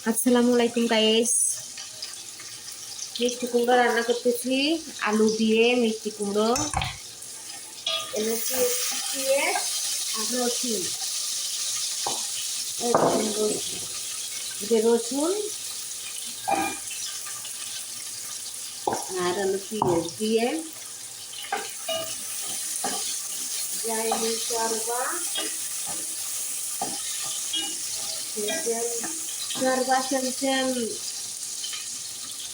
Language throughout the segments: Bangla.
আসসালামু আলাইকুম গাইস। মিষ্টি কুমড়ো রান্না করতেছি আলু দিয়ে। মিষ্টি কুমড়ো এনেছি দিয়ে আর রসুন, রসুন আর হলো পেঁয়াজ দিয়ে যাই চরবা চরবা চলছেন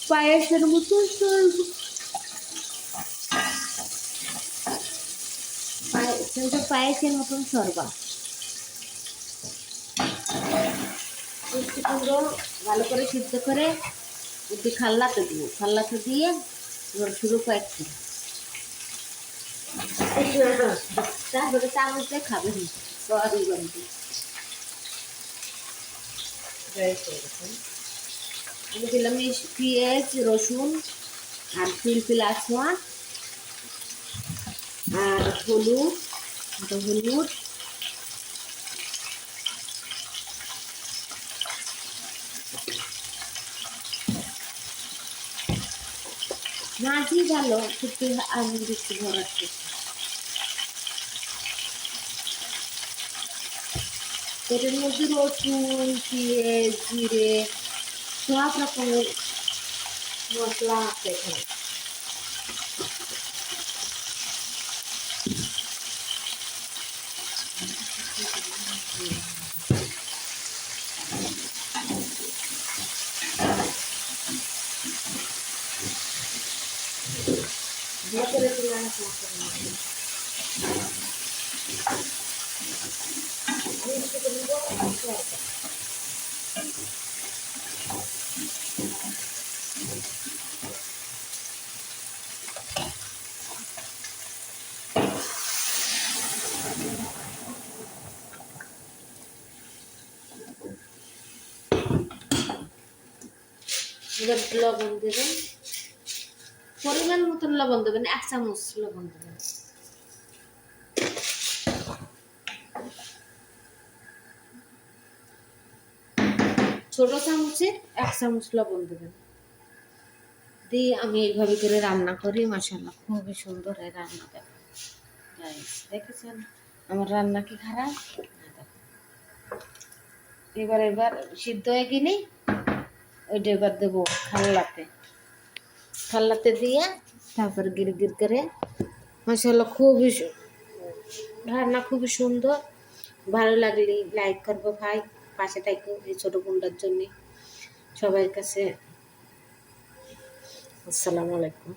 পায়েসের মতো পায়েসের মতন সরবা। মিষ্টি কুমড়ো ভালো করে সিদ্ধ করে একটু খাল্লাতে দিব, খাল্লাতে দিয়ে এবার শুরু কয়েকটি তারপরে চামচ দিয়ে খাবে সরি বন্ধু। আমি দিলাম পেঁয়াজ রসুন আর ফিলফিল আসোয়া আর হলুদ, হলুদ মাঝি ভালো কিন্তু আমি দিচ্ছি ভরাচ্ছি। এটার মধ্যে রসুন পেঁয়াজ জিরে সব রকমের মশলা আছে এখানে। ভালো করে তুলে এবার লবণ দেবেন, পরিমাণ মতন লবণ দেবেন, 1 চামচ লবণ দেবেন। ছোট চামচে 1 চামচ লবণ দেবেন দিয়ে আমি এইভাবে করে রান্না করি। মাশাআল্লাহ খুবই সুন্দর হয় রান্নাটা। দেখেছেন আমার রান্না কি খারাপ? এবার সিদ্ধ হয়ে গেলে ওইটা এবার দেবো খাল্লাতে দিয়ে তারপর গির গির করে। মাশাআল্লাহ খুবই রান্না খুবই সুন্দর। ভালো লাগলে লাইক করবো ভাই, পাশে থাকো এই ছোটো বোনটার জন্যে। সবার কাছে আসসালামু আলাইকুম।